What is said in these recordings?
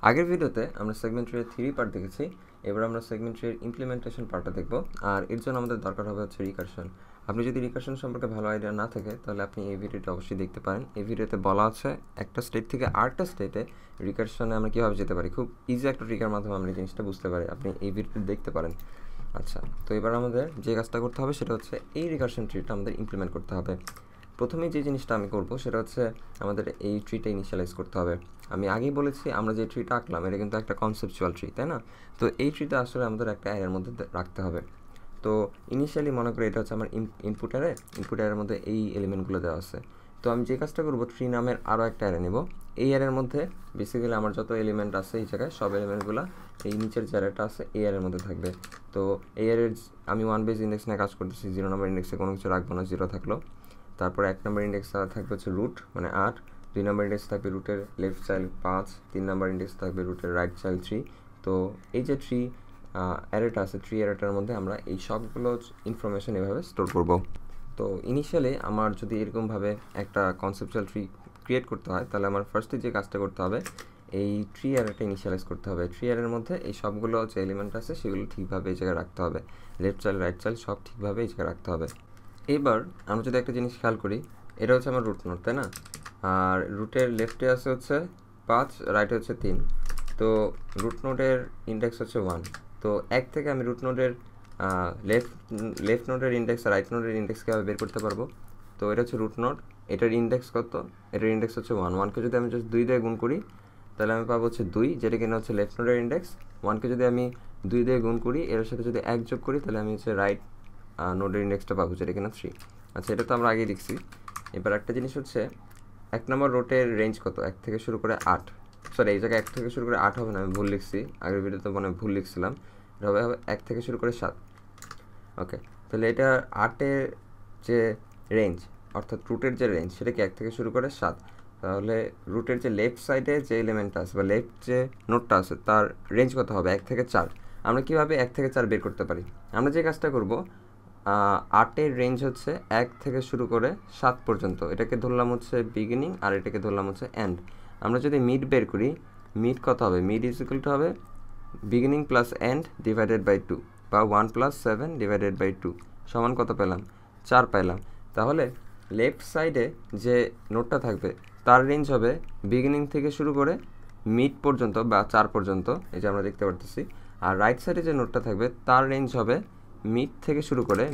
আগের ভিডিওতে আমরা সেগমেন্ট ট্রির 3 পার্ট দেখেছি। এবার আমরা সেগমেন্ট ট্রির ইমপ্লিমেন্টেশন পার্টটা দেখব। আর এর জন্য আমাদের দরকার হবে হচ্ছে রিকারশন। আপনি যদি রিকারশন সম্পর্কে ভালো আইডিয়া না থাকে তাহলে আপনি এই ভিডিওটা অবশ্যই দেখতে পারেন। এই ভিডিওতে বলা আছে একটা স্টেট থেকে আরেকটা স্টেটে রিকারশনে আমরা কীভাবে যেতে পারি। খুব ইজি একটা ট্রিকের মাধ্যমে আমরা এই জিনিসটা বুঝতে পারি। আপনি এই ভিডিওটি দেখতে পারেন। আচ্ছা, তো এবার আমাদের যে কাজটা করতে হবে সেটা হচ্ছে এই রিকারশন ট্রিটা আমাদের ইমপ্লিমেন্ট করতে হবে। প্রথমেই যে জিনিসটা আমি করব সেটা হচ্ছে আমাদের এই ট্রিটা ইনিশিয়ালাইজ করতে হবে। আমি আগেই বলেছি আমরা যে ট্রিটা আঁকলাম এটা কিন্তু একটা কনসেপচুয়াল ট্রি, তাই না? তো এই ট্রিটা আসলে আমাদের একটা অ্যারের মধ্যে রাখতে হবে। তো ইনিশিয়ালি মনে করি এটা হচ্ছে আমার ইনপুট অ্যারের মধ্যে এই এলিমেন্টগুলো দেওয়া আছে। তো আমি যে কাজটা করবো, ট্রি নামের আরও একটা অ্যারে নেব। এই অ্যারের মধ্যে বেসিক্যালি আমার যত এলিমেন্ট আছে এই জায়গায় সব এলিমেন্টগুলো এই নিচের যে অ্যারেটা আছে এই অ্যারের মধ্যে থাকবে। তো এই অ্যারের আমি 1 বেস ইন্ডেক্স নিয়ে কাজ করতেছি। 0 নম্বর ইন্ডেক্সে কোনো কিছু রাখবো না, 0 থাকলো। তারপর 1 নম্বর ইন্ডেক্স থাকবে হচ্ছে রুট, মানে 8। 2 নম্বর ইন্ডেক্স থাকবে রুটের লেফট চাইল্ড 5। 3 নম্বর ইন্ডেক্স থাকবে রুটের রাইট চাইল্ড 3। তো এই যে ট্রি অ্যারেটা আছে, ট্রি অ্যারেটার মধ্যে আমরা এই সবগুলো ইনফরমেশন এভাবে স্টোর করব। তো ইনিশিয়ালি আমার যদি এরকমভাবে একটা কনসেপচুয়াল ট্রি ক্রিয়েট করতে হয় তাহলে আমার ফার্স্টে যে কাজটা করতে হবে, এই ট্রি অ্যারেটা ইনিশিয়ালাইজ করতে হবে। ট্রি অ্যারের মধ্যে এই সবগুলো যে এলিমেন্ট আছে সেগুলো ঠিকভাবে এই জায়গায় রাখতে হবে। লেফট চাইল্ড রাইট চাইল্ড সব ঠিকভাবে এই জায়গায় রাখতে হবে। এবার আমরা যদি একটা জিনিস খেয়াল করি, এটা হচ্ছে আমার রুট নোড, তাই না? আর রুটের লেফটে আছে হচ্ছে 5, রাইটে হচ্ছে 3। তো রুট নোডের ইন্ডেক্স হচ্ছে 1। তো 1 থেকে আমি রুট নোডের লেফট নোডের ইন্ডেক্স আর রাইট নোডের ইন্ডেক্স কীভাবে বের করতে পারবো? তো এটা হচ্ছে রুট নোড, এটার ইন্ডেক্স কত? এটার ইন্ডেক্স হচ্ছে 1। 1কে যদি আমি জাস্ট 2 দিয়ে গুণ করি তাহলে আমি পাবো হচ্ছে 2, যেটা কিনা হচ্ছে লেফট নোডের ইন্ডেক্স। 1কে যদি আমি 2 দিয়ে গুণ করি, এর সাথে যদি 1 যোগ করি তাহলে আমি হচ্ছে রাইট নোডের ইন্ডেক্সটা পাবো, যেটা কিনা 3। আচ্ছা, এটা তো আমরা আগেই দেখছি। এবার একটা জিনিস হচ্ছে 1 নম্বর রোটের রেঞ্জ কত? 1 থেকে শুরু করে 8। সরি, এই জায়গায় 1 থেকে শুরু করে 8 হবে না, আমি ভুল লিখছি। আগের ভিডিওতে মনে ভুল লিখছিলাম। এটা হবে 1 থেকে শুরু করে 7। ওকে, তাহলে এটা 8-এর যে রেঞ্জ, অর্থাৎ রুটের যে রেঞ্জ সেটা কি 1 থেকে শুরু করে 7। তাহলে রুটের যে লেফট সাইডে যে এলিমেন্টটা আছে বা লেফট যে নোটটা আছে তার রেঞ্জ কত হবে? 1 থেকে 4। আমরা কীভাবে 1 থেকে 4 বের করতে পারি? আমরা যে কাজটা করব, 8-এর রেঞ্জ হচ্ছে 1 থেকে শুরু করে 7 পর্যন্ত। এটাকে ধরলাম হচ্ছে বিগিনিং আর এটাকে ধরলাম হচ্ছে এন্ড। আমরা যদি মিড বের করি, মিড কত হবে? মিড ইজ ইকুয়াল টু হবে beginning plus end divided by 2, বা 1 + 7 ডিভাইডেড বাই 2 সমান কত পেলাম? 4 পেলাম। তাহলে লেফট সাইডে যে নোটটা থাকবে তার রেঞ্জ হবে বিগিনিং থেকে শুরু করে মিড পর্যন্ত বা 4 পর্যন্ত, এই যে আমরা দেখতে পারতেছি। আর রাইট সাইডে যে নোটটা থাকবে তার রেঞ্জ হবে মিড থেকে শুরু করে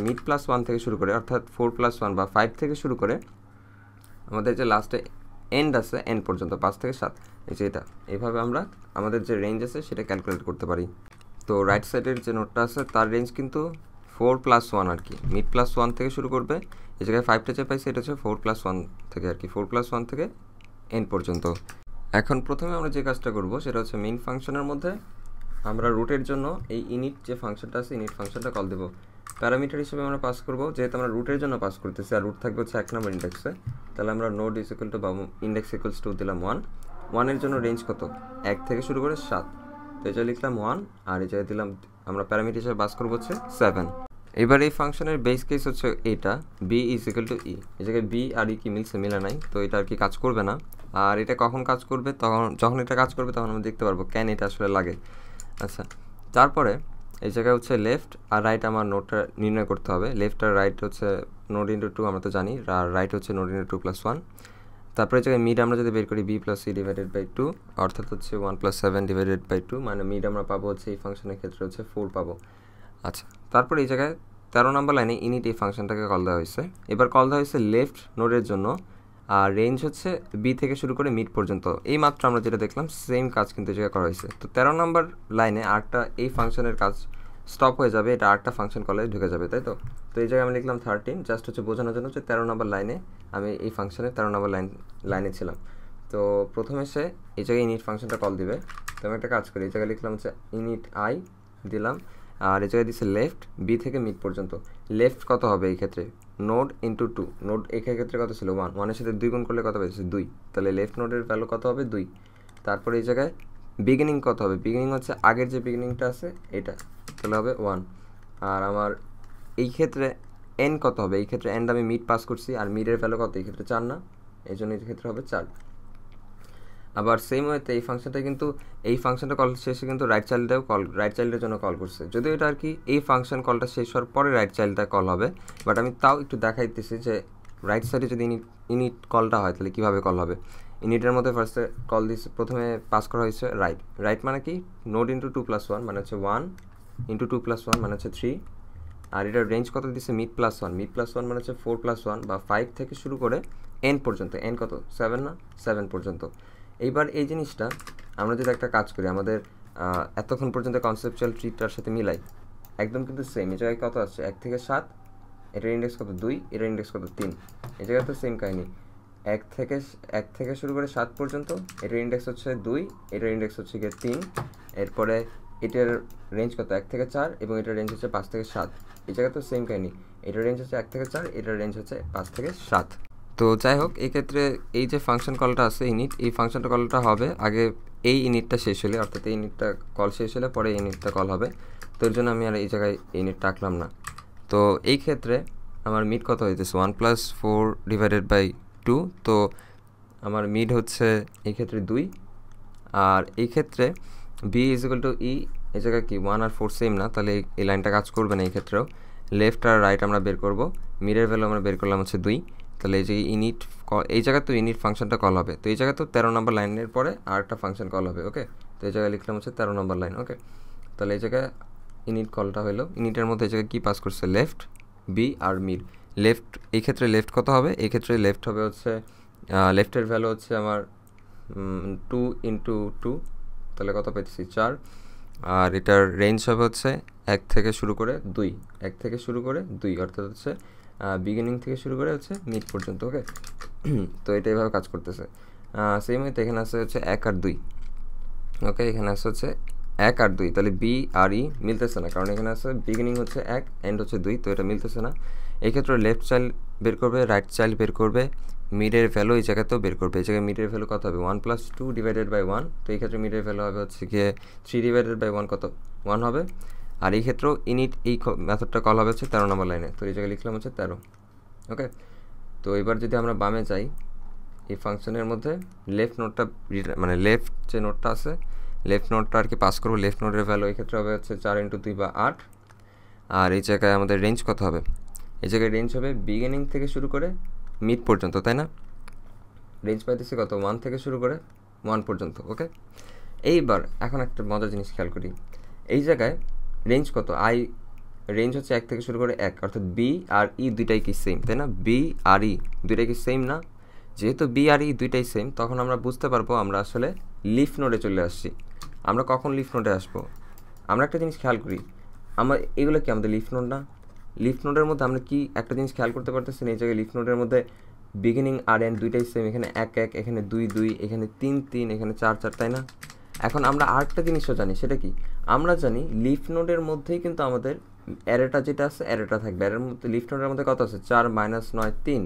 মিড প্লাস 1 থেকে শুরু করে, অর্থাৎ 4 + 1 বা 5 থেকে শুরু করে আমাদের যে লাস্টে এন্ড আছে এন্ড পর্যন্ত 5 থেকে 7। এই যে এটা, এইভাবে আমরা আমাদের যে রেঞ্জ আছে সেটা ক্যালকুলেট করতে পারি। তো রাইট সাইডের যে নোটটা আছে তার রেঞ্জ কিন্তু 4 + 1 আর কি, মিড প্লাস 1 থেকে শুরু করবে। এই জায়গায় 5টা যে পাইছে এটা হচ্ছে 4 + 1 থেকে আর কি, 4 + 1 থেকে এন্ড পর্যন্ত। এখন প্রথমে আমরা যে কাজটা করব সেটা হচ্ছে মেইন ফাংশনের মধ্যে আমরা রুটের জন্য এই ইনিট যে ফাংশনটা আছে ইনিট ফাংশনটা কল দেবো। প্যারামিটার হিসেবে আমরা পাস করব, যেহেতু আমরা রুটের জন্য পাস করতেছি আর রুট থাকবে হচ্ছে 1 নম্বর ইন্ডেক্সে, তাহলে আমরা নোড ইজ ইকুয়াল টু বা ইন্ডেক্স ইকুয়ালস টু দিলাম 1। 1-এর জন্য রেঞ্জ কত? 1 থেকে শুরু করে 7। তো এটা লিখলাম 1, আর এই জায়গায় দিলাম আমরা প্যারামিটার হিসেবে পাস করবো হচ্ছে 7। এবার এই ফাংশনের বেস কেস হচ্ছে এটা বি ইজ ইকুয়াল টু ই। এই জায়গায় বি আর ই কি মিলছে? মিলে নাই, তো এটা আর কি কাজ করবে না। আর এটা কখন কাজ করবে? যখন এটা কাজ করবে তখন আমরা দেখতে পারবো কেন এটা আসলে লাগে। আচ্ছা, তারপরে এই জায়গায় হচ্ছে লেফট আর রাইট আমার নোটটা নির্ণয় করতে হবে। লেফট আর রাইট হচ্ছে নোড ইন্টু 2 আমরা তো জানি, আর রাইট হচ্ছে নোড ইন্টু 2 + 1। তারপরে এই জায়গায় মিড আমরা যদি বের করি বি + সি ডিভাইডেড বাই 2, অর্থাৎ হচ্ছে 1 + 7 ডিভাইডেড বাই 2, মানে মিড আমরা পাবো হচ্ছে এই ফাংশনের ক্ষেত্রে হচ্ছে 4 পাবো। আচ্ছা, তারপরে এই জায়গায় 13 নম্বর লাইনে ইনিট এই ফাংশনটাকে কল দেওয়া হয়েছে। এবার কল দেওয়া হয়েছে লেফট নোডের জন্য, আর রেঞ্জ হচ্ছে বি থেকে শুরু করে মিড পর্যন্ত। এই মাত্র আমরা যেটা দেখলাম সেম কাজ কিন্তু এই জায়গায় করা হয়েছে। তো 13 নম্বর লাইনে আরেকটা এই ফাংশনের কাজ স্টপ হয়ে যাবে, এটা আরেকটা ফাংশন কলে ঢুকে যাবে, তাই তো? তো এই জায়গায় আমি লিখলাম 13, জাস্ট হচ্ছে বোঝানোর জন্য যে 13 নম্বর লাইনে আমি এই ফাংশনের 13 নম্বর লাইনে ছিলাম। তো প্রথমে সে এই জায়গায় ইনিট ফাংশনটা কল দিবে। তো আমি একটা কাজ করি, এই জায়গায় লিখলাম হচ্ছে ইনিট আই দিলাম, আর এই জায়গায় দিচ্ছে লেফট বি থেকে মিড পর্যন্ত। লেফট কত হবে এই ক্ষেত্রে? Node into 2। নোড এই ক্ষেত্রে কত ছিল? 1। 1-এর সাথে 2 গুণ করলে কত পেয়েছে? 2। তাহলে লেফট নোডের ভ্যালু কত হবে? 2। তারপরে এই জায়গায় বিগিনিং কত হবে? বিগিনিং হচ্ছে আগের যে বিগিনিংটা আছে এটা, তাহলে হবে 1। আর আমার এই ক্ষেত্রে এন কত হবে? এই ক্ষেত্রে এন্ড আমি মিড পাস করছি, আর মিডের ভ্যালু কত? এই ক্ষেত্রে 4 না, এই জন্য এই ক্ষেত্রে হবে 4। আবার সেম ওয়েতে এই ফাংশনটা কিন্তু এই ফাংশনটা কল শেষে কিন্তু রাইট চাইল্ডের জন্য কল করছে, যদিও এটা আর কি এই ফাংশন কলটা শেষ হওয়ার পরে রাইট চাইল্ডটা কল হবে, বাট আমি তাও একটু দেখাইতেছি যে রাইট সাইডে যদি ইনিট কলটা হয় তাহলে কীভাবে কল হবে। ইনিটের মধ্যে ফার্স্টে কল দিচ্ছে, প্রথমে পাস করা হয়েছে রাইট মানে কি নোড ইন্টু 2+1 মানে হচ্ছে 1 ইন্টু 2+1 মানে হচ্ছে 3, আর এটার রেঞ্জ কত দিচ্ছে মিড+1 মানে হচ্ছে 4+1 বা 5 থেকে শুরু করে এন পর্যন্ত, এন কত 7 না 7 পর্যন্ত। এইবার এই জিনিসটা আমরা যদি একটা কাজ করি, আমাদের এতক্ষণ পর্যন্ত কনসেপচুয়াল ট্রিটার সাথে মিলাই, একদম কিন্তু সেম। এই জায়গায় কত আসছে 1 থেকে 7, এটার ইন্ডেক্স কত 2, এটার ইন্ডেক্স কত 3, এই জায়গায় তো সেম কাহিনি, 1 থেকে শুরু করে 7 পর্যন্ত, এটার ইন্ডেক্স হচ্ছে 2, এটার ইন্ডেক্স হচ্ছে গিয়ে 3, এরপরে এটার রেঞ্জ কত 1 থেকে 4 এবং এটার রেঞ্জ হচ্ছে 5 থেকে 7, এই জায়গায় তো সেম কাহিনি, এটার রেঞ্জ হচ্ছে 1 থেকে 4, এটার রেঞ্জ হচ্ছে 5 থেকে 7। তো যাই হোক, এই ক্ষেত্রে এই যে ফাংশন কলটা আছে ইনিট, এই ফাংশনটা কলটা হবে আগে এই ইনিটটা শেষ হলে, অর্থাৎ এই ইনিটটা কল শেষ হলে পরে এই ইনিটটা কল হবে। তো এর জন্য আমি আর এই জায়গায় ইনিট রাখলাম না। তো এই ক্ষেত্রে আমার মিড কত হইতেছে 1+4/2, তো আমার মিড হচ্ছে এই ক্ষেত্রে 2, আর এই ক্ষেত্রে বি ইজ ইকুয়াল টু ই, এই জায়গায় কি 1 আর 4 সেম না, তাহলে এই লাইনটা কাজ করবে না। এই ক্ষেত্রেও লেফট আর রাইট আমরা বের করব, মিডের ভ্যালু আমরা বের করলাম হচ্ছে 2, তাহলে এই যে ইনিট এই জায়গায় তো ইনিট ফাংশনটা কল হবে, তো এই জায়গায় তো 13 নম্বর লাইনের পরে আর একটা ফাংশন কল হবে। ওকে, তো এই জায়গায় লিখলাম হচ্ছে 13 নম্বর লাইন। ওকে, তাহলে এই জায়গায় ইনিট কলটা হলো, ইনিটের মধ্যে এই জায়গায় কী পাস করছে লেফট, বি আর মিড। লেফট এই ক্ষেত্রে লেফট কত হবে, এই ক্ষেত্রে লেফট হবে হচ্ছে লেফটের ভ্যালু হচ্ছে আমার 2 × 2, তাহলে কত পেয়েছি 4, আর এটার রেঞ্জ হবে হচ্ছে 1 থেকে শুরু করে 2, অর্থাৎ হচ্ছে বিগিনিং থেকে শুরু করে হচ্ছে মিড পর্যন্ত। ওকে, তো এটা এভাবে কাজ করতেছে। সেম ওয়েতে এখানে আছে হচ্ছে 1 আর 2। ওকে, এখানে আছে হচ্ছে 1 আর 2, তাহলে বি আর ই মিলতেছে না, কারণ এখানে আছে বিগিনিং হচ্ছে 1, এন্ড হচ্ছে 2, তো এটা মিলতেছে না। এই ক্ষেত্রে লেফট চাইল্ড বের করবে, রাইট চাইল্ড বের করবে, মিডের ভ্যালু এই জায়গাতেও বের করবে। এই জায়গায় মিডের ভ্যালু কত হবে 1+2/1, তো এই ক্ষেত্রে মিডের ভ্যালু হবে হচ্ছে গিয়ে 3/1 কত 1 হবে। আর এই ক্ষেত্রেও ইনিট এই মেথডটা কল হবে হচ্ছে 13 নম্বর লাইনে, তো এই জায়গায় লিখলাম হচ্ছে 13। ওকে, তো এবার যদি আমরা বামে যাই, এই ফাংশনের মধ্যে লেফট নোটটা মানে লেফট যে নোটটা আছে, লেফট নোটটা আর কি পাস করবো। লেফট নোটের ভ্যালু এই ক্ষেত্রে হবে হচ্ছে 4 × 2 বা 8, আর এই জায়গায় আমাদের রেঞ্জ কত হবে, এই জায়গায় রেঞ্জ হবে বিগিনিং থেকে শুরু করে মিড পর্যন্ত, তাই না? রেঞ্জ পাইতেছি কত 1 থেকে শুরু করে 1 পর্যন্ত। ওকে, এইবার এখন একটা মজার জিনিস খেয়াল করি, এই জায়গায় রেঞ্জ কত রেঞ্জ হচ্ছে 1 থেকে শুরু করে 1, অর্থাৎ বি আর ই দুইটাই কি সেম, তাই না? বি আর ই দুইটাই কি সেম না? যেহেতু বি আর ই দুইটাই সেম, তখন আমরা বুঝতে পারবো আমরা আসলে লিফ নোডে চলে আসছি। আমরা কখন লিফ নোডে আসবো? আমরা একটা জিনিস খেয়াল করি, এগুলো কি আমাদের লিফ নোড না? লিফ নোডের মধ্যে আমরা কি একটা জিনিস খেয়াল করতে পারতেছি না, এই জায়গায় লিফ নোডের মধ্যে বিগিনিং আর এন্ড দুইটাই সেম, এখানে 1 1, এখানে 2 2, এখানে 3 3, এখানে 4 4, তাই না? এখন আমরা আরেকটা জিনিসও জানি, সেটা কি? আমরা জানি লিফ নোডের মধ্যেই কিন্তু আমাদের অ্যারেটা যেটা আছে অ্যারেটা থাকবে। অ্যারের মধ্যে লিফ নোডের মধ্যে কত আছে 4 - 9 3,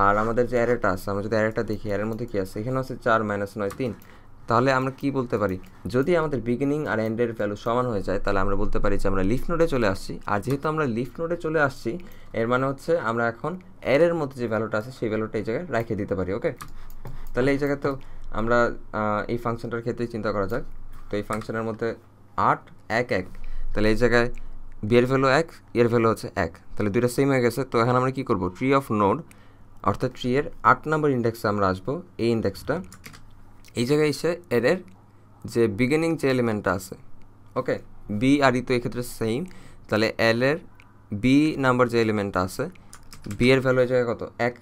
আর আমাদের যে অ্যারেটা আছে, আমরা যদি অ্যারেটা দেখি অ্যারের মধ্যে কি আছে, এখানে আছে 4 - 9 3। তাহলে আমরা কি বলতে পারি, যদি আমাদের বিগিনিং আর এন্ডের ভ্যালু সমান হয়ে যায়, তাহলে আমরা বলতে পারি যে আমরা লিফ নোডে চলে আসছি। আর যেহেতু আমরা লিফ নোডে চলে আসছি, এর মানে হচ্ছে আমরা এখন অ্যারের মধ্যে যে ভ্যালুটা আছে সেই ভ্যালুটা এই জায়গায় রেখে দিতে পারি। ওকে, তাহলে এই জায়গায় তো আমরা এই ফাংশনটার ক্ষেত্রেই চিন্তা করা যাক। তো এই ফাংশনের মধ্যে 8 1 1, তাহলে এই জায়গায় বি এর ভ্যালু 1, এর ভ্যালু হচ্ছে 1, তাহলে দুইটা সেম হয়ে গেছে। তো এখন আমরা কি করব, ট্রি অফ নোড, অর্থাৎ ট্রি এর 8 নম্বর ইন্ডেক্সে আমরা আসবো। এই ইন্ডেক্সটা এই জায়গায় এসে এর যে বিগিনিং যে এলিমেন্টটা আছে, ওকে, বি আর ই তো এক্ষেত্রে সেম, তাহলে এল এর বি নাম্বার যে এলিমেন্টটা আছে, বি এর ভ্যালু এই জায়গায় কত 1,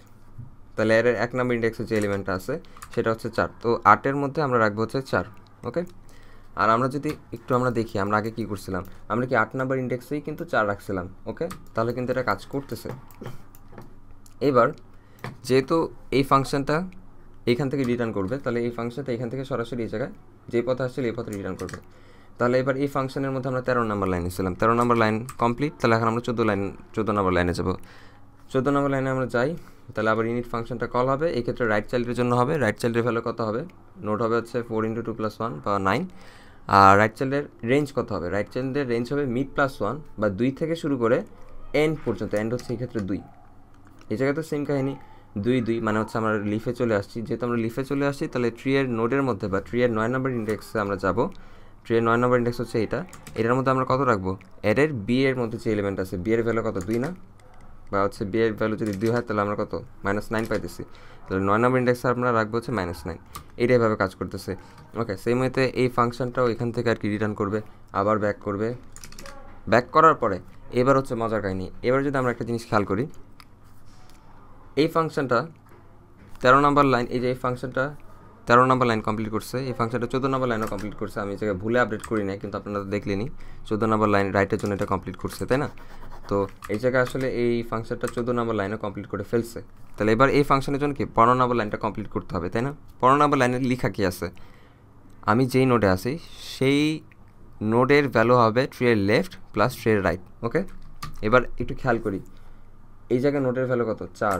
তাহলে এর 1 নম্বর ইন্ডেক্সে যে এলিমেন্টটা আছে সেটা হচ্ছে 4, তো 8-এর মধ্যে আমরা রাখবো হচ্ছে 4। ওকে, আর আমরা যদি একটু আমরা দেখি আমরা আগে কী করছিলাম, আমরা কি 8 নম্বর ইন্ডেক্সেই কিন্তু 4 রাখছিলাম। ওকে, তাহলে কিন্তু এটা কাজ করতেছে। এবার যেহেতু এই ফাংশনটা এইখান থেকে রিটার্ন করবে, তাহলে এই ফাংশনটা এখান থেকে সরাসরি এই জায়গায় যে পথে আসছিল এই পথে রিটার্ন করবে। তাহলে এবার এই ফাংশনের মধ্যে আমরা 13 নম্বর লাইনে ছিলাম, 13 নম্বর লাইন কমপ্লিট। তাহলে এখন আমরা 14 নম্বর লাইনে যাব। 14 নম্বর লাইনে আমরা যাই, তাহলে আবার ইউনিট ফাংশনটা কল হবে। এই ক্ষেত্রে রাইট চাইল্ডের জন্য হবে, রাইট চাইল্ডের ভ্যালু কত হবে, নোট হবে হচ্ছে 4 × 2 + 1 বা 9। আর রাইট চাইল্ডের রেঞ্জ কত হবে, রাইট চাইল্ডের রেঞ্জ হবে মিড +1 বা 2 থেকে শুরু করে এন্ড পর্যন্ত, এন্ড হচ্ছে এই ক্ষেত্রে 2। এই জায়গায় তো সেম কাহিনী, 2 2 মানে হচ্ছে আমরা লিফে চলে আসছি। যেহেতু আমরা লিফে চলে আসছি তাহলে ট্রি এর নোডের মধ্যে বা ট্রি এর 9 নম্বর ইন্ডেক্সে আমরা যাব। ট্রি এর 9 নম্বর ইন্ডেক্স হচ্ছে এটার মধ্যে আমরা কত রাখবো, অ্যারের বি এর মধ্যে যে এলিমেন্ট আছে বি এর ভ্যালু কত 2 না, বা হচ্ছে বি এর ভ্যালু যদি 2 হয় তাহলে আমরা কত -9 পাইতেছি। তাহলে 9 নম্বর ইন্ডেক্সে আমরা রাখবো হচ্ছে -9। এইটাইভাবে কাজ করতেছে। ওকে, সেই মতে এই ফাংশনটাও এখান থেকে আর কি রিটার্ন করবে, আবার ব্যাক করবে। ব্যাক করার পরে এবার হচ্ছে মজার কাহিনী। এবার যদি আমরা একটা জিনিস খেয়াল করি, এই ফাংশনটা 13 নম্বর লাইন, এই যে এই ফাংশনটা 13 নম্বর লাইন কমপ্লিট করছে, এই ফাংশনটা 14 নম্বর লাইনও কমপ্লিট করছে। আমি এই জায়গায় ভুলে আপডেট করি নাই, কিন্তু আপনারা তো দেখলেনি 14 নম্বর লাইন রাইটের জন্য এটা কমপ্লিট করছে, তাই না? তো এই জায়গায় আসলে এই ফাংশনটা 14 নম্বর লাইনও কমপ্লিট করে ফেলছে। তাহলে এবার এই ফাংশনের জন্য কি 15 নম্বর লাইনটা কমপ্লিট করতে হবে, তাই না? 15 নম্বর লাইনের লেখা কি আছে, আমি যেই নোডে আছি সেই নোডের ভ্যালু হবে ট্রি এর লেফট প্লাস ট্রি এর রাইট। ওকে, এবার একটু খেয়াল করি, এই জায়গায় নোডের ভ্যালু কত 4।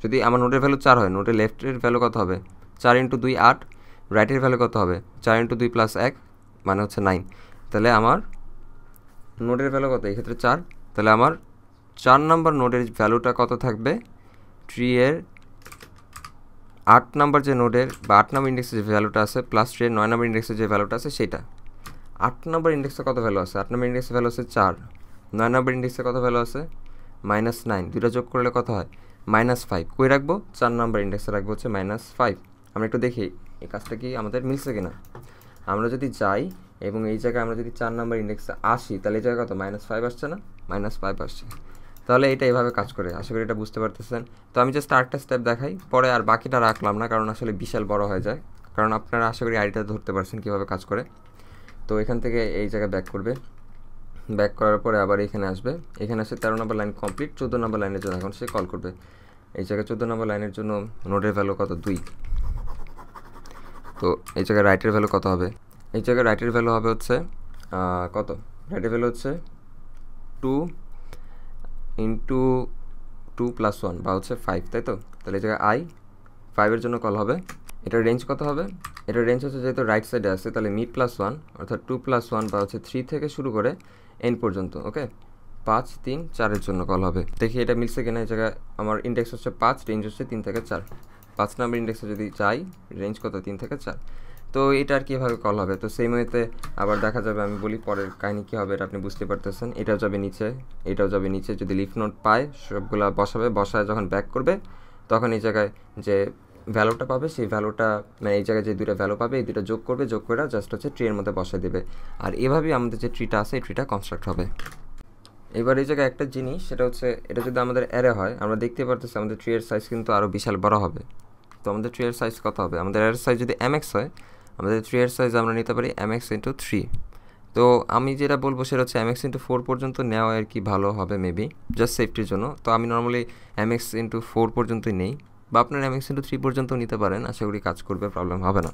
যদি আমার নোডের ভ্যালু 4 হয়, নোডের লেফটের ভ্যালু কত হবে 4 × 2 8, রাইটের ভ্যালু কত হবে 4 × 2 + 1 মানে হচ্ছে 9। তাহলে আমার নোডের ভ্যালু কত, এই ক্ষেত্রে 4। তাহলে আমার 4 নম্বর নোডের ভ্যালুটা কত থাকবে, ট্রি এর 8 নম্বর যে নোডের বা 8 নম্বর ইন্ডেক্সে যে ভ্যালুটা আছে প্লাস ট্রি এর 9 নম্বর ইন্ডেক্সে যে ভ্যালুটা আছে সেটা। 8 নম্বর ইন্ডেক্সে কত ভ্যালু আছে, 8 নম্বর ইন্ডেক্সে ভ্যালু আছে 4, 9 নম্বর ইন্ডেক্সে কত ভ্যালু আছে -9, দুটো যোগ করলে কত হয় -5। কই রাখবো, 4 নম্বর ইন্ডেক্সে রাখবো হচ্ছে -5। আমরা একটু দেখি এই কাজটা কি আমাদের মিলছে কিনা। আমরা যদি যাই এবং এই জায়গায় আমরা যদি 4 নম্বর ইন্ডেক্সে আসি, তাহলে এই জায়গায় কত -5 আসছে না, -5 আসছে। তাহলে এটা এইভাবে কাজ করে, আশা করি এটা বুঝতে পারতেছেন। তো আমি জাস্ট আরেকটা স্টেপ দেখাই, পরে আর বাকিটা রাখলাম না, কারণ আসলে বিশাল বড় হয়ে যায়। কারণ আপনারা আশা করি আইডিয়াটা ধরতে পারছেন কীভাবে কাজ করে। তো এখান থেকে এই জায়গায় ব্যাক করবে, ব্যাক করার পরে আবার এখানে আসবে, এখানে আসে 13 নম্বর লাইন কমপ্লিট। 14 নম্বর লাইনের জন্য এখন সে কল করবে। এই জায়গায় 14 নম্বর লাইনের জন্য নোডের ভ্যালু কত 2। তো এই জায়গায় রাইটের ভ্যালু কত হবে, এই জায়গায় রাইটের ভ্যালু হবে হচ্ছে কত, রাইটের ভ্যালু হচ্ছে 2 × 2 + 1 বা হচ্ছে 5, তাই তো? তাহলে এই জায়গায় 5 এর জন্য কল হবে। এটার রেঞ্জ কত হবে, এটার রেঞ্জ হচ্ছে যেহেতু রাইট সাইডে আছে তাহলে মিড +1 অর্থাৎ 2 + 1 বা হচ্ছে 3 থেকে শুরু করে n পর্যন্ত। ওকে, 5 3 4 এর জন্য কল হবে। দেখি এটা মিলছে কিনা। এই জায়গায় আমার ইন্ডেক্স হচ্ছে 5, রেঞ্জ হচ্ছে 3 থেকে 4। 5 নম্বর ইন্ডেক্সে যদি যাই, রেঞ্জ কত 3 থেকে 4। তো এটা আর কীভাবে কল হবে, তো সেই মতে আবার দেখা যাবে। আমি বলি পরের কাহিনী কী হবে, এটা আপনি বুঝতে পারতেছেন। এটাও যাবে নিচে, এটাও যাবে নিচে। যদি লিফ নোট পায় সবগুলা বসাবে, বসায় যখন ব্যাক করবে তখন এই জায়গায় যে ভ্যালুটা পাবে সেই ভ্যালুটা, মানে এই জায়গায় যে দুটো ভ্যালু পাবে এই দুটো যোগ করবে, যোগ করে জাস্ট হচ্ছে ট্রি এর মধ্যে বসায় দেবে। আর এভাবেই আমাদের যে ট্রিটা আছে এই ট্রিটা কনস্ট্রাক্ট হবে। এবার এই জায়গায় একটা জিনিস, সেটা হচ্ছে এটা যদি আমাদের অ্যারে হয়, আমরা দেখতে পারতেছি আমাদের ট্রি এর সাইজ কিন্তু আরও বিশাল বড় হবে। তো আমাদের ট্রি এর সাইজ কত হবে, আমাদের অ্যারের সাইজ যদি mx হয়, আমাদের ট্রি এর সাইজ আমরা নিতে পারি mx × 3। তো আমি যেটা বলবো সেটা হচ্ছে mx × 4 পর্যন্ত নেওয়া আর কি ভালো হবে, মেবি জাস্ট সেফটির জন্য। তো আমি নর্মালি mx × 4 পর্যন্তই নেই, বা আপনার mx × 3 পর্যন্ত নিতে পারেন, আশা করি কাজ করবে, প্রবলেম হবে না।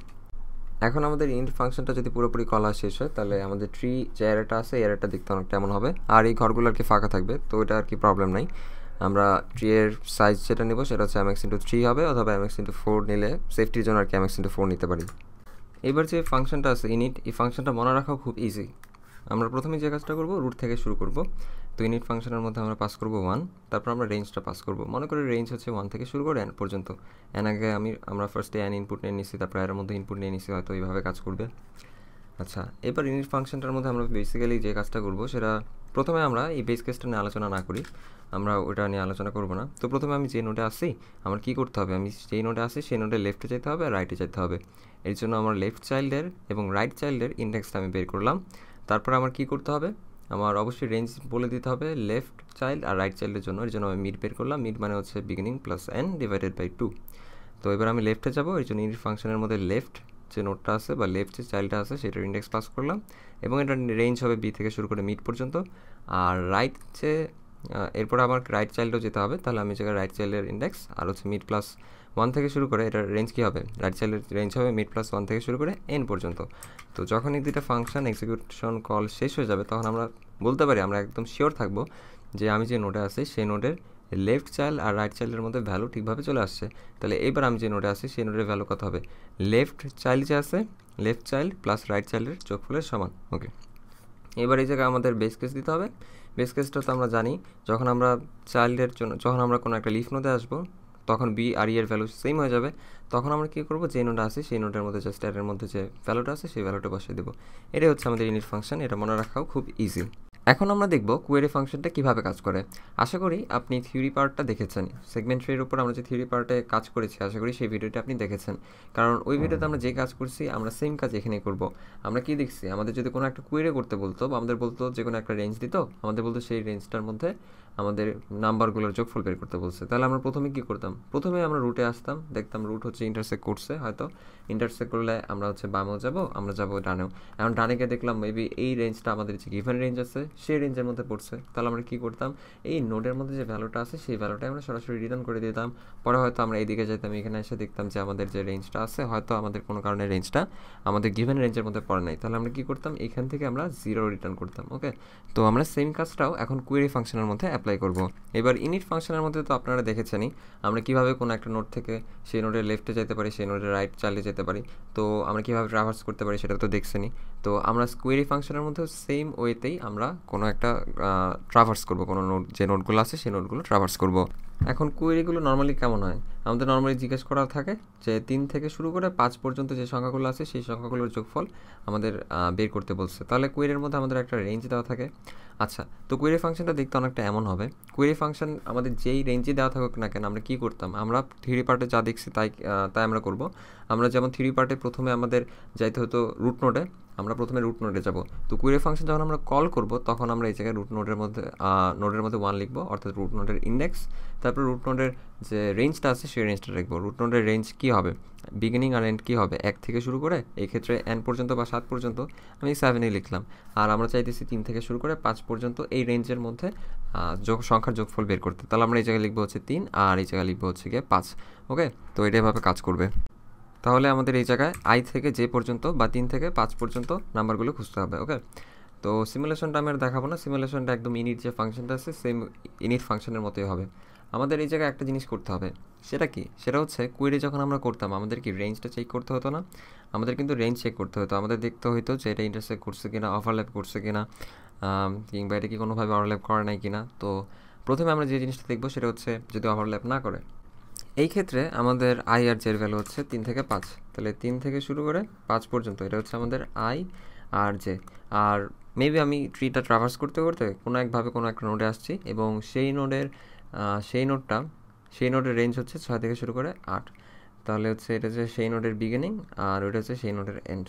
এখন আমাদের ইন্ট ফাংশনটা যদি পুরোপুরি কলা শেষ হয়, তাহলে আমাদের ট্রি যে অ্যারেটা আছে অ্যারেটা দেখতে অনেকটা এমন হবে, আর এই ঘরগুলো আর কি ফাঁকা থাকবে। তো এটা আর কি প্রবলেম নাই। আমরা ট্রি এর সাইজ যেটা নেব সেটা হচ্ছে mx × 3 হবে, অথবা mx × 4 নিলে সেফটির জন্য আর কি mx × 4 নিতে পারি। এবার যে ফাংশনটা আছে ইনিট, এই ফাংশনটা মনে রাখাও খুব ইজি। আমরা প্রথমে যে কাজটা করব, রুট থেকে শুরু করব। তো ইনিট ফাংশনের মধ্যে আমরা পাস করব 1, তারপর আমরা রেঞ্জটা পাস করব। মনে করি রেঞ্জ হচ্ছে 1 থেকে শুরু করে n পর্যন্ত। n আগে আমরা ফার্স্টে n ইনপুট নিয়ে নিচ্ছি, তারপর এর মধ্যে ইনপুট নিয়ে নিচ্ছি, হয়তো এইভাবে কাজ করবে। আচ্ছা, এবার ইনিট ফাংশনটার মধ্যে আমরা বেসিক্যালি যে কাজটা করব সেটা, প্রথমে আমরা এই বেস কেসটা নিয়ে আলোচনা না করি, আমরা ওটা নিয়ে আলোচনা করব না। তো প্রথমে আমি যে নোডে আসি, আমার কী করতে হবে, আমি যেই নোডে আসি সেই নোডে লেফটে যেতে হবে আর রাইটে যেতে হবে। এর জন্য আমার লেফট চাইল্ডের এবং রাইট চাইল্ডের ইন্ডেক্সটা আমি বের করলাম। তারপর আমার কী করতে হবে, আমার অবশ্যই রেঞ্জ বলে দিতে হবে লেফট চাইল্ড আর রাইট চাইল্ডের জন্য। এর জন্য আমি মিড বের করলাম। মিড মানে হচ্ছে beginning plus n divided by 2। তো এবার আমি লেফটে যাব, এর জন্য ইনিট ফাংশনের মধ্যে লেফট যে নোটটা আছে বা লেফট যে চাইল্ডটা আছে সেটার ইন্ডেক্স পাস করলাম, এবং এটা রেঞ্জ হবে বি থেকে শুরু করে মিড পর্যন্ত। আর রাইট যে এরপর আমার রাইট চাইল্ডও যেতে হবে, তাহলে আমি জায়গায় রাইট চাইল্ডের ইন্ডেক্স আর হচ্ছে মিড প্লাস 1 থেকে শুরু করে, এটার রেঞ্জ কী হবে, রাইট চাইল্ডের রেঞ্জ হবে মিড প্লাস 1 থেকে শুরু করে n পর্যন্ত। তো যখন এই দুইটা ফাংশন এক্সিকিউশন কল শেষ হয়ে যাবে, তখন আমরা বলতে পারি, আমরা একদম শিওর থাকবো যে আমি যে নোডে আছি সেই নোডের লেফট চাইল্ড আর রাইট চাইল্ডের মধ্যে ভ্যালু ঠিকভাবে চলে আসছে। তাহলে এবার আমি যে নোডে আছি সেই নোডের ভ্যালু কত হবে, লেফট চাইল্ড যে আছে, লেফট চাইল্ড প্লাস রাইট চাইল্ডের যোগফলের সমান। ওকে, এবার এই জায়গায় আমাদের বেস কেস দিতে হবে। বেস কেসটা তো আমরা জানি, যখন আমরা চাইল্ডের জন্য যখন আমরা কোনো একটা লিফ নোডে আসবো তখন বি আর ই এর ভ্যালু সেম হয়ে যাবে। তখন আমরা কী করবো, যে নোডে আছে সেই নোডের মধ্যে জাস্ট এর মধ্যে যে ভ্যালুটা আছে সেই ভ্যালুটা বসিয়ে দেবো। এটাই হচ্ছে আমাদের ইনিট ফাংশন, এটা মনে রাখাও খুব ইজি। এখন আমরা দেখব কোয়েরি ফাংশনটা কীভাবে কাজ করে। আশা করি আপনি থিওরি পার্টটা দেখেছেন, সেগমেন্ট ট্রির উপর আমরা যে থিওরি পার্টে কাজ করেছি, আশা করি সেই ভিডিওটা আপনি দেখেছেন। কারণ ওই ভিডিওতে আমরা যে কাজ করছি আমরা সেম কাজ এখানেই করব। আমরা কি দেখছি, আমাদের যদি কোনো একটা কোয়েরি করতে বলতো বা আমাদের বলতো যে কোনো একটা রেঞ্জ দিত, আমাদের বলতো সেই রেঞ্জটার মধ্যে আমাদের নাম্বারগুলোর যোগফল বের করতে বলছে, তাহলে আমরা প্রথমে কী করতাম, প্রথমে আমরা রুটে আসতাম, দেখতাম রুট হচ্ছে ইন্টারসেক্ট করছে, হয়তো ইন্টারসেক্ট করলে আমরা হচ্ছে বামেও যাবো, আমরা যাবো ডানেও। এখন ডানে গিয়ে দেখলাম মেবি এই রেঞ্জটা আমাদের যে গিভেন রেঞ্জ আছে সেই রেঞ্জের মধ্যে পড়ছে, তাহলে আমরা কী করতাম, এই নোডের মধ্যে যে ভ্যালুটা আছে সেই ভ্যালুটাই আমরা সরাসরি রিটার্ন করে দিতাম। পরে হয়তো আমরা এইদিকে যেতাম, এখানে এসে দেখতাম যে আমাদের যে রেঞ্জটা আছে হয়তো আমাদের কোনো কারণে রেঞ্জটা আমাদের গিভেন রেঞ্জের মধ্যে পড়ে নাই, তাহলে আমরা কী করতাম, এখান থেকে আমরা 0 রিটার্ন করতাম। ওকে, তো আমরা সেম কাজটাও এখন কোয়েরি ফাংশনের মধ্যে অ্যাপ্লাই করব। এবার ইনিট ফাংশনের মধ্যে তো আপনারা দেখেছেনই আমরা কীভাবে কোনো একটা নোড থেকে সেই নোডের লেফটে যেতে পারি, সেই নোডের রাইট চালিয়ে যেতে পারি, তো আমরা কীভাবে ট্রাভার্স করতে পারি সেটা তো দেখছেনই। তো আমরা কোয়েরি ফাংশনের মধ্যেও সেম ওয়েতেই আমরা কোনো একটা ট্রাভার্স করব, কোনো নোড যে নোডগুলো আছে সেই নোডগুলো ট্রাভার্স করব। এখন কোয়েরিগুলো নর্মালি কেমন হয়, আমাদের নর্মালি জিজ্ঞেস করা থাকে যে 3 থেকে শুরু করে 5 পর্যন্ত যে সংখ্যাগুলো আছে সেই সংখ্যাগুলোর যোগফল আমাদের বের করতে বলছে, তাহলে কোয়েরির মধ্যে আমাদের একটা রেঞ্জ দেওয়া থাকে। আচ্ছা, তো কোয়েরি ফাংশনটা দেখতে অনেকটা এমন হবে, কোয়েরি ফাংশন আমাদের যেই রেঞ্জে দেওয়া থাকুক না কেন আমরা কী করতাম, আমরা থ্রি পার্টে যা দেখছি তাই আমরা করব। আমরা যেমন থ্রি পার্টে প্রথমে আমাদের যাইতে হতো রুট নোডে, আমরা প্রথমে রুট নোডে যাব। তো কোয়েরি ফাংশন যখন আমরা কল করব তখন আমরা এই জায়গায় রুট নোডের মধ্যে 1 লিখব, অর্থাৎ রুট নোডের ইন্ডেক্স, তারপর রুট নোডের যে রেঞ্জটা আছে সেই রেঞ্জটা লিখবো। রুট নোডের রেঞ্জ কী হবে, বিগিনিং আর এন্ড কী হবে, 1 থেকে শুরু করে এই ক্ষেত্রে n পর্যন্ত বা 7 পর্যন্ত, আমি 7ই লিখলাম। আর আমরা চাইতেছি 3 থেকে শুরু করে 5 পর্যন্ত এই রেঞ্জের মধ্যে সংখ্যার যোগফল বের করতে, তাহলে আমরা এই জায়গায় লিখবো হচ্ছে 3 আর এই জায়গায় লিখবো হচ্ছে গিয়ে 5। ওকে, তো এটাইভাবে কাজ করবে। তাহলে আমাদের এই জায়গায় i থেকে j পর্যন্ত বা 3 থেকে 5 পর্যন্ত নাম্বারগুলো খুঁজতে হবে। ওকে, তো সিমুলেশনটা আমি আর দেখাবো না, সিমুলেশনটা একদম ইনিট যে ফাংশনটা আছে সেম ইনিট ফাংশনের মতোই হবে। আমাদের এই জায়গায় একটা জিনিস করতে হবে, সেটা কি, সেটা হচ্ছে কোয়েরি যখন আমরা করতাম আমাদের কি রেঞ্জটা চেক করতে হতো না, আমাদের কিন্তু রেঞ্জ চেক করতে হতো, আমাদের দেখতে হতো যে এটা ইন্টারসেক্ট করছে কিনা, ওভারল্যাপ করছে কিনা, কিংবা এটা কি কোনোভাবে ওভারল্যাপ করে নাই কিনা। তো প্রথমে আমরা যে জিনিসটা দেখবো সেটা হচ্ছে যদি ওভারল্যাপ না করে, এই ক্ষেত্রে আমাদের আই আর জের ভ্যালু হচ্ছে 3 থেকে 5, তাহলে 3 থেকে শুরু করে 5 পর্যন্ত এটা হচ্ছে আমাদের আই আর জে। আর মেবি আমি ট্রিটা ট্রাভার্স করতে করতে কোনো একভাবে কোনো একটা নোডে আসছি এবং সেই নোডের রেঞ্জ হচ্ছে 6 থেকে শুরু করে 8, তাহলে হচ্ছে এটা হচ্ছে সেই নোডের বিগিনিং আর ওইটা হচ্ছে সেই নোডের এন্ড।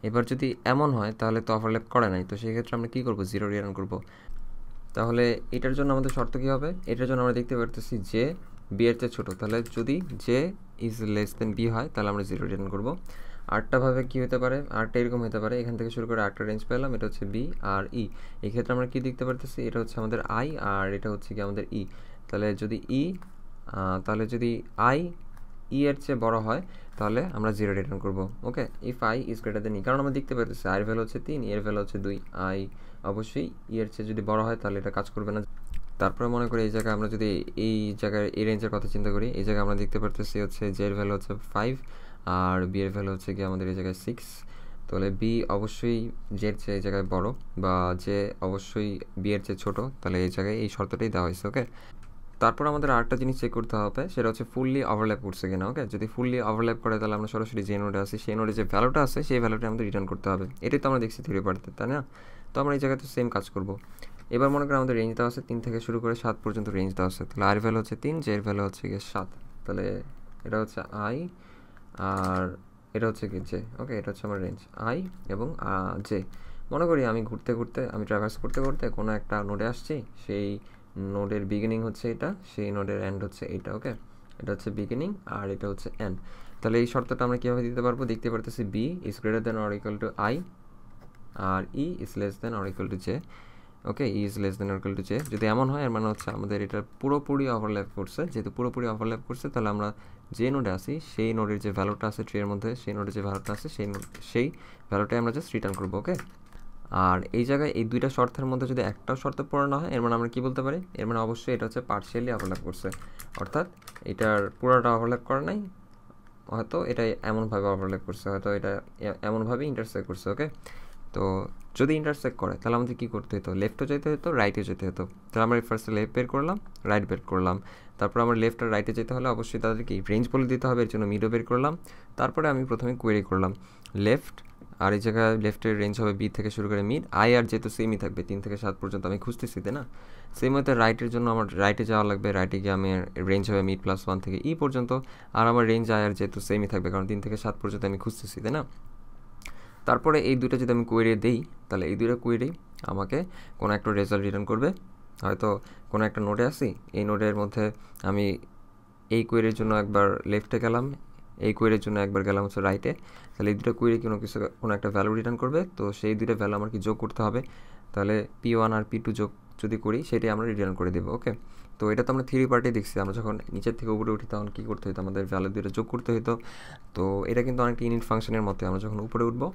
এবার যদি এমন হয় তাহলে তো ওভারল্যাপ করে নাই, তো সেই ক্ষেত্রে আমরা কী করবো, 0 রিটার্ন করবো। তাহলে এটার জন্য আমাদের শর্ত কী হবে, এটার জন্য আমরা দেখতে পারতেছি যে বি এর চেয়ে ছোটো, তাহলে যদি j is less than b হয় তাহলে আমরা 0 রিটার্ন করবো। আরটাভাবে কী হতে পারে, আরটা এরকম হতে পারে, এখান থেকে শুরু করে আরটা রেঞ্জ পেলাম, এটা হচ্ছে বি আর ই। এই ক্ষেত্রে আমরা কী দেখতে পারতেছি, এটা হচ্ছে আমাদের আই আর এটা হচ্ছে কি আমাদের ই। তাহলে যদি আই ই এর চেয়ে বড় হয় তাহলে আমরা 0 রিটার্ন করবো। Okay, if I is greater than E, কারণ আমরা দেখতে পারতেছি আই এর ভ্যালু হচ্ছে 3, এর ভ্যালু হচ্ছে 2, আই অবশ্যই ই এর চেয়ে যদি বড় হয় তাহলে এটা কাজ করবে না। তারপরে মনে করি এই জায়গায় আমরা যদি এই জায়গায় এই রেঞ্জের কথা চিন্তা করি, এই জায়গায় আমরা দেখতে পারতেছি হচ্ছে জে এর ভ্যালু হচ্ছে 5 আর বি এর ভ্যালু হচ্ছে কি আমাদের এই জায়গায় 6, তাহলে বি অবশ্যই জের চেয়ে এই জায়গায় বড় বা জে অবশ্যই বি এর চেয়ে ছোটো, তাহলে এই জায়গায় এই শর্তটাই দেওয়া হয়েছে। ওকে, তারপর আমাদের আরেকটা জিনিস চেক করতে হবে, সেটা হচ্ছে ফুললি ওভারল্যাপ করছে কিনা। ওকে, যদি ফুললি ওভারল্যাপ করে তাহলে আমরা সরাসরি যে নোডে আসি সেই নোডে যে ভ্যালুটা আছে সেই ভ্যালুটা আমাদের রিটার্ন করতে হবে, এটাই তো আমরা দেখছি থিওরি পার্টে, তাই না? তো আমরা এই জায়গাতে সেম কাজ করব। এবার মনে করি আমাদের রেঞ্জ দেওয়া আছে 3 থেকে শুরু করে 7 পর্যন্ত রেঞ্জ দেওয়া আছে, তাহলে আর ভ্যালু হচ্ছে 3, জে এর ভ্যালু হচ্ছে গিয়ে 7, তাহলে এটা হচ্ছে আই আর এটা হচ্ছে কি জে। ওকে, এটা হচ্ছে আমার রেঞ্জ আই এবং জে। মনে করি আমি আমি ট্রাভার্স করতে করতে কোনো একটা নোডে আসছি, সেই নোডের বিগিনিং হচ্ছে এটা, সেই নোডের এন্ড হচ্ছে এইটা। ওকে, এটা হচ্ছে বিগিনিং আর এটা হচ্ছে এন্ড। তাহলে এই শর্তটা আমরা কীভাবে দিতে পারবো, দেখতে পারতেছি b is greater than or equal to i আর e is less than or equal to j. Okay, e is less than or equal to j, যদি এমন হয় এর মানে হচ্ছে আমাদের এটা পুরোপুরি ওভারল্যাপ করছে, যেহেতু পুরোপুরি ওভারল্যাপ করছে তাহলে আমরা যে নোডে আসি সেই নোডের যে ভ্যালুটা আছে ট্রির মধ্যে, সেই নোডের যে ভ্যালুটা আছে সেই ভ্যালুটাই আমরা জাস্ট রিটার্ন করবো। ওকে, আর এই জায়গায় এই দুইটা শর্তের মধ্যে যদি একটাও শর্ত পূরণ না হয় এর মানে আমরা কী বলতে পারি, এর মানে অবশ্যই এটা হচ্ছে পার্শিয়ালি ওভারল্যাপ করছে, অর্থাৎ এটার পুরোটা ওভারল্যাপ করে নাই, হয়তো এটা এমনভাবে ওভারল্যাপ করছে, হয়তো এটা এমনভাবে ইন্টারসেক্ট করছে। ওকে, তো যদি ইন্টারসেক্ট করে তাহলে আমাদের কী করতে হতো, লেফটও যেতে হতো, রাইটে যেতে হতো। তাহলে আমরা ফার্স্টে লেফট বের করলাম, রাইট বের করলাম। তারপর আমার লেফট আর রাইটে যেতে হলে অবশ্যই তাদের কি রেঞ্জ বলে দিতে হবে, এর জন্য মিডও বের করলাম। তারপরে আমি প্রথমে কোয়েরি করলাম লেফট, আর এই জায়গায় লেফটের রেঞ্জ হবে বি থেকে শুরু করে মিড, আই আর যেহেতু সেমই থাকবে 3 থেকে 7 পর্যন্ত আমি খুঁজতেছি, তাই না? সেম হতে রাইটের জন্য আমার রাইটে যাওয়া লাগবে, রাইটে গিয়ে আমি রেঞ্জ হবে মিড প্লাস 1 থেকে ই পর্যন্ত, আর আমার রেঞ্জ আই আর যেহেতু সেমই থাকবে কারণ 3 থেকে 7 পর্যন্ত আমি খুঁজতেছি, তাই না? তারপরে এই দুটো যদি আমি কোয়েরি দিই তাহলে এই দুটো কোয়েরি আমাকে কোনো একটা রেজাল্ট রিটার্ন করবে। হয়তো কোনো একটা নোডে আসি, এই নোডের মধ্যে আমি এই কোয়েরির জন্য একবার লেফটে গেলাম, এই কোয়েরির জন্য একবার গেলাম হচ্ছে রাইটে, তাহলে এই দুটো কোয়েরি কোনো একটা ভ্যালু রিটার্ন করবে। তো সেই দুটো ভ্যালু আমার কি যোগ করতে হবে, তাহলে P1 আর P2 যোগ যদি করি সেটাই আমরা রিটার্ন করে দেবো। ওকে, তো এটা তো আমরা থ্রি পার্টে দেখছি। আমরা যখন নিচের থেকে উপরে উঠি তখন কী করতে হতো, আমাদের ভ্যালু দুটো যোগ করতে হতো। তো এটা কিন্তু অনেকটা ইনিট ফাংশনের মতো। আমরা যখন উপরে উঠবো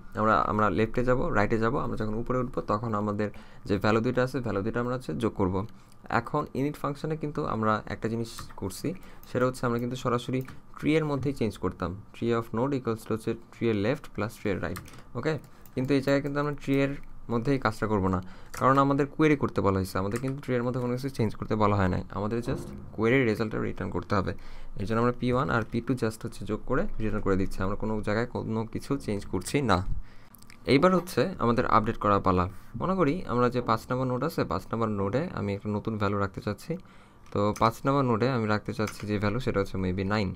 আমরা লেফটে যাব, রাইটে যাব, আমরা যখন উপরে উঠবো তখন আমাদের যে ভ্যালু দুটো আছে ভ্যালু দুটো আমরা হচ্ছে যোগ করব। এখন ইনিট ফাংশনে কিন্তু আমরা একটা জিনিস করছি, সেটা হচ্ছে আমরা কিন্তু সরাসরি ট্রি এর মধ্যেই চেঞ্জ করতাম। Tree of node equals to হচ্ছে ট্রি এর লেফট প্লাস ট্রি এর রাইট। ওকে, কিন্তু এই জায়গায় কিন্তু আমরা ট্রি এর মধ্যেই কাজটা করবো না, কারণ আমাদের কোয়েরি করতে বলা হয়েছে। আমাদের কিন্তু ট্রি এর মধ্যে কোনো কিছু চেঞ্জ করতে বলা হয় না, আমাদের জাস্ট কোয়েরির রেজাল্টটা রিটার্ন করতে হবে। এই জন্য আমরা P1 আর P2 জাস্ট হচ্ছে যোগ করে রিটার্ন করে দিচ্ছি, আমরা কোনো জায়গায় কোনো কিছু চেঞ্জ করছি না। এইবার হচ্ছে আমাদের আপডেট করা পালা। মনে করি আমরা যে 5 নম্বর নোড আছে, 5 নম্বর নোডে আমি একটা নতুন ভ্যালু রাখতে চাচ্ছি। তো 5 নম্বর নোডে আমি রাখতে চাচ্ছি যে ভ্যালু সেটা হচ্ছে মেবি 9।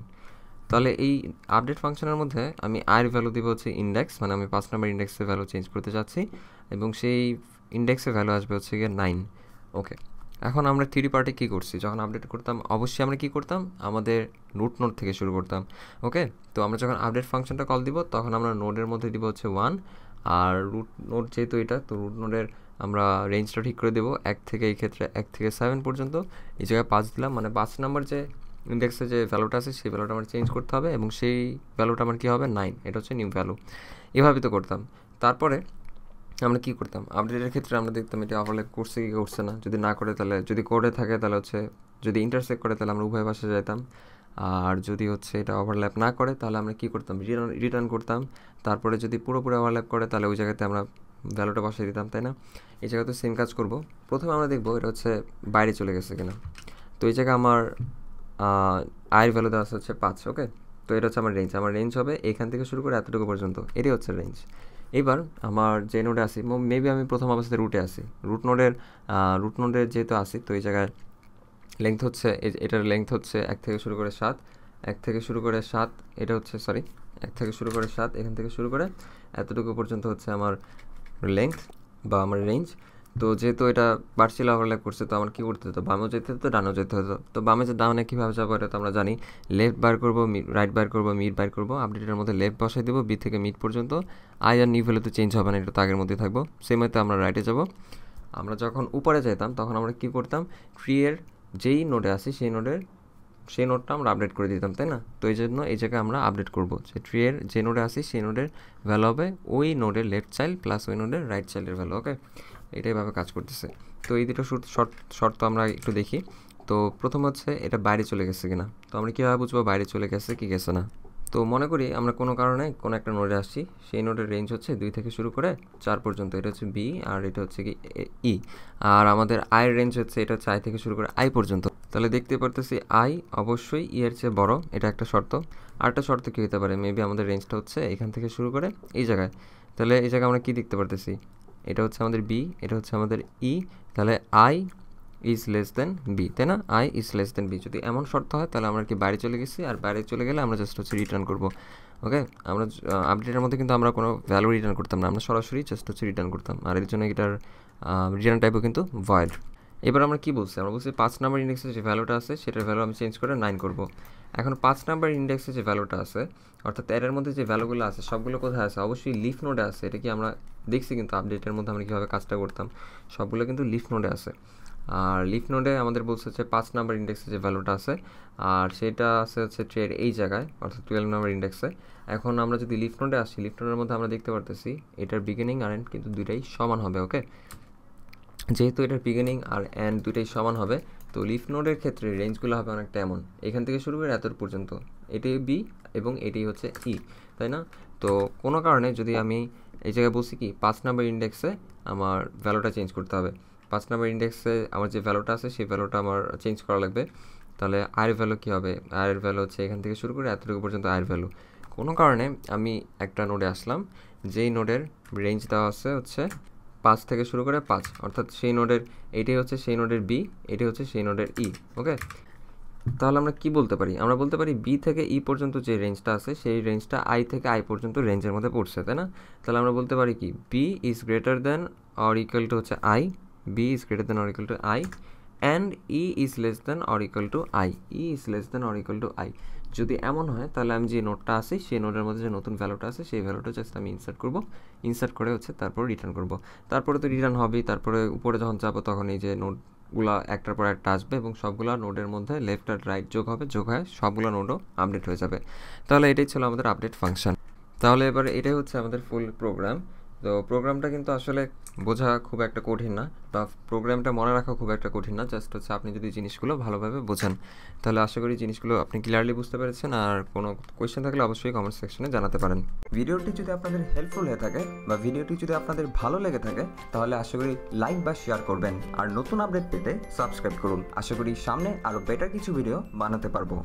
তাহলে এই আপডেট ফাংশনের মধ্যে আমি আয়ের ভ্যালু দিব হচ্ছে ইন্ডেক্স, মানে আমি 5 নম্বর ইন্ডেক্সের ভ্যালু চেঞ্জ করতে চাচ্ছি এবং সেই ইন্ডেক্সের ভ্যালু আসবে হচ্ছে গিয়ে 9। ওকে, এখন আমরা থ্রি পার্টে কী করছি, যখন আপডেট করতাম অবশ্যই আমরা কী করতাম, আমাদের রুট নোড থেকে শুরু করতাম। ওকে, তো আমরা যখন আপডেট ফাংশনটা কল দিব তখন আমরা নোডের মধ্যে দিব হচ্ছে 1, আর রুট নোড যেহেতু এটা, তো রুট নোডের আমরা রেঞ্জটা ঠিক করে দেবো 1 থেকে, এই ক্ষেত্রে 1 থেকে 7 পর্যন্ত। এই জায়গায় 5 দিলাম, মানে 5 নম্বর যে ইন্ডেক্সে যে ভ্যালুটা আছে সেই ভ্যালুটা আমার চেঞ্জ করতে হবে এবং সেই ভ্যালুটা আমার কী হবে 9, এটা হচ্ছে নিউ ভ্যালু। এভাবে তো করতাম। তারপরে আমরা কী করতাম, আপডেটের ক্ষেত্রে আমরা দেখতাম এটা ওভারল্যাপ করছে কি করছে না। যদি না করে তাহলে, যদি করে থাকে তাহলে হচ্ছে, যদি ইন্টারসেক্ট করে তাহলে আমরা উভয় পাশে যেতাম, আর যদি হচ্ছে এটা ওভারল্যাপ না করে তাহলে আমরা কী করতাম, রিটার্ন করতাম। তারপরে যদি পুরোপুরি ওভারল্যাপ করে তাহলে ওই জায়গাতে আমরা ভ্যালুটা বসিয়ে দিতাম, তাই না? এই জায়গাতে সেম কাজ করব। প্রথমে আমরা দেখবো এটা হচ্ছে বাইরে চলে গেছে কিনা। তো এই জায়গায় আমার আয়ের ভ্যালু দেওয়া হচ্ছে 5। ওকে, তো এটা হচ্ছে আমার রেঞ্জ হবে এখান থেকে শুরু করে এতটুকু পর্যন্ত, এটাই হচ্ছে রেঞ্জ। এবার আমার যে নোডে আসি, মেবি আমি প্রথম অবস্থায় রুটে আসি, রুট নোডের যেহেতু আসি, তো এই জায়গায় লেংথ হচ্ছে, এটার লেংথ হচ্ছে 1 থেকে শুরু করে 7, 1 থেকে শুরু করে 7, এটা হচ্ছে 1 থেকে শুরু করে 7, এখান থেকে শুরু করে এতটুকু পর্যন্ত হচ্ছে আমার লেংথ বা আমার রেঞ্জ। তো যেহেতু এটা পার্সিয়াল ওভারল্যাপ করছে, তো আমার কী করতে হতো, বামেও যেতে হতো, ডানেও যেতে হতো। তো বামে যে ডানে কীভাবে যাবো এটা তো আমরা জানি, লেফট বার করবো, রাইট বার করবো, মিড বার করবো। আপডেটের মধ্যে লেফট বসাই দেবো, বি থেকে মিড পর্যন্ত। আই আর নিউ ভ্যালু তো চেঞ্জ হবে না, এটা তো আগের মধ্যেই থাকবো। সেম হয়তো আমরা রাইটে যাব। আমরা যখন উপরে যেতাম তখন আমরা কী করতাম, ট্রি এর যেই নোডে আসি সেই নোডটা আমরা আপডেট করে দিতাম, তাই না? তো এই জন্য এই জায়গায় আমরা আপডেট করবো যে ট্রি এর যে নোডে আসি সেই নোডের ভ্যালু হবে ওই নোডের লেফট চাইল্ড প্লাস ওই নোডের রাইট চাইল্ডের ভ্যালু। ওকে, এটাইভাবে কাজ করতেছে। তো এই দুটো শর্ত আমরা একটু দেখি। তো প্রথম হচ্ছে এটা বাইরে চলে গেছে কিনা। তো আমরা কীভাবে বুঝবো বাইরে চলে গেছে কি গেছে না। তো মনে করি আমরা কোনো কারণে কোনো একটা নোডে আসছি, সেই নোডের রেঞ্জ হচ্ছে 2 থেকে শুরু করে 4 পর্যন্ত, এটা হচ্ছে বি আর এটা হচ্ছে কি ই, আর আমাদের আয়ের রেঞ্জ হচ্ছে এটা হচ্ছে আই থেকে শুরু করে আই পর্যন্ত। তাহলে দেখতে পারতেছি আই অবশ্যই ই এর চেয়ে বড়, এটা একটা শর্ত। আরেকটা শর্ত কী হতে পারে, মেবি আমাদের রেঞ্জটা হচ্ছে এখান থেকে শুরু করে এই জায়গায়। তাহলে এই জায়গায় আমরা কী দেখতে পারতেছি, এটা হচ্ছে আমাদের বি, এটা হচ্ছে আমাদের ই, তাহলে i is less than b, তাই না? I is less than b যদি এমন শর্ত হয় তাহলে আমরা কি বাইরে চলে গেছি, আর বাইরে চলে গেলে আমরা জাস্ট হচ্ছে রিটার্ন করবো। ওকে, আমরা আপডেটের মধ্যে কিন্তু আমরা কোনো ভ্যালু রিটার্ন করতাম না, আমরা সরাসরি জাস্ট হচ্ছে রিটার্ন করতাম, আর এর জন্য এটার রিটার্ন টাইপও কিন্তু ভয়েড। এবার আমরা কী বলছি, আমরা বলছি 5 নাম্বার ইন্ডেক্সে যে ভ্যালুটা আছে সেটার ভ্যালু আমি চেঞ্জ করে 9 করবো। এখন 5 নাম্বার ইন্ডেক্সে যে ভ্যালুটা আছে, অর্থাৎ এর মধ্যে যে ভ্যালুগুলো আছে সবগুলো কোথায় আছে, অবশ্যই লিফ নোডে আছে। এটা কি আমরা দেখছি কিন্তু আপডেটের মধ্যে আমরা কীভাবে কাজটা করতাম, সবগুলো কিন্তু লিফ নোডে আছে। আর লিফ নোডে আমাদের বলছে হচ্ছে 5 নাম্বার ইন্ডেক্সে যে ভ্যালুটা আছে, আর সেটা আছে হচ্ছে ট্রেড এই জায়গায়, অর্থাৎ 12 নাম্বার ইন্ডেক্সে। এখন আমরা যদি লিফ নোডে আসি, লিফ নোডের মধ্যে আমরা দেখতে পারতেছি এটার বিগিনিং আর এন্ড কিন্তু দুইটাই সমান হবে। ওকে, যেহেতু এটার বিগিনিং আর এন্ড দুইটাই সমান হবে, তো লিফ নোডের ক্ষেত্রে রেঞ্জগুলো হবে অনেকটা এমন, এখান থেকে শুরু করে এত পর্যন্ত, এটাই বি এবং এটাই হচ্ছে ই, তাই না? তো কোনো কারণে যদি আমি এই জায়গায় বলছি কি 5 নাম্বার ইন্ডেক্সে আমার ভ্যালুটা চেঞ্জ করতে হবে। 5 নাম্বার ইন্ডেক্সে আমার যে ভ্যালুটা আছে সেই ভ্যালুটা আমার চেঞ্জ করা লাগবে। তাহলে আয়ের ভ্যালু কী হবে? আয়ের ভ্যালু হচ্ছে এখান থেকে শুরু করে এতটুকু পর্যন্ত আয়ের ভ্যালু। কোনো কারণে আমি একটা নোডে আসলাম, যেই নোডের রেঞ্জ দেওয়া আছে হচ্ছে 5 থেকে শুরু করে 5, অর্থাৎ সেই নোডের এটাই হচ্ছে সেই নোডের বি, এটাই হচ্ছে সেই নোডের ই। ওকে, তাহলে আমরা কি বলতে পারি? আমরা বলতে পারি বি থেকে ই পর্যন্ত যে রেঞ্জটা আছে সেই রেঞ্জটা আই থেকে আই পর্যন্ত রেঞ্জের মধ্যে পড়ছে, তাই না? তাহলে আমরা বলতে পারি কি B is greater than or equal to হচ্ছে I, B is greater than or equal to I and E is less than or equal to I, E is less than or equal to I. যদি এমন হয় তাহলে আমি যে নোটটা আছে সেই নোটের মধ্যে যে নতুন ভ্যালুটা আছে সেই ভ্যালুটা জাস্ট আমি ইনসার্ট করব, ইনসার্ট করে হচ্ছে তারপর রিটার্ন করব। তারপরে তো রিটার্ন হবেই, তারপরে উপরে যখন যাবো তখন এই যে নোটগুলো একটার পর একটা আসবে এবং সবগুলো নোডের মধ্যে লেফট আর রাইট যোগ হবে, যোগ হয়ে সবগুলো নোডও আপডেট হয়ে যাবে। তাহলে এটাই ছিল আমাদের আপডেট ফাংশন। তাহলে এবার এটাই হচ্ছে আমাদের ফুল প্রোগ্রাম। তো প্রোগ্রামটা কিন্তু আসলে বোঝা খুব একটা কঠিন না, বা প্রোগ্রামটা মনে রাখা খুব একটা কঠিন না, জাস্ট হচ্ছে আপনি যদি জিনিসগুলো ভালোভাবে বোঝেন। তাহলে আশা করি জিনিসগুলো আপনি ক্লিয়ারলি বুঝতে পেরেছেন। আর কোনো কোয়েশ্চেন থাকলে অবশ্যই কমেন্ট সেকশনে জানাতে পারেন। ভিডিওটি যদি আপনাদের হেল্পফুল হয়ে থাকে বা ভিডিওটি যদি আপনাদের ভালো লেগে থাকে তাহলে আশা করি লাইক বা শেয়ার করবেন, আর নতুন আপডেট পেতে সাবস্ক্রাইব করুন। আশা করি সামনে আরও বেটার কিছু ভিডিও বানাতে পারবো।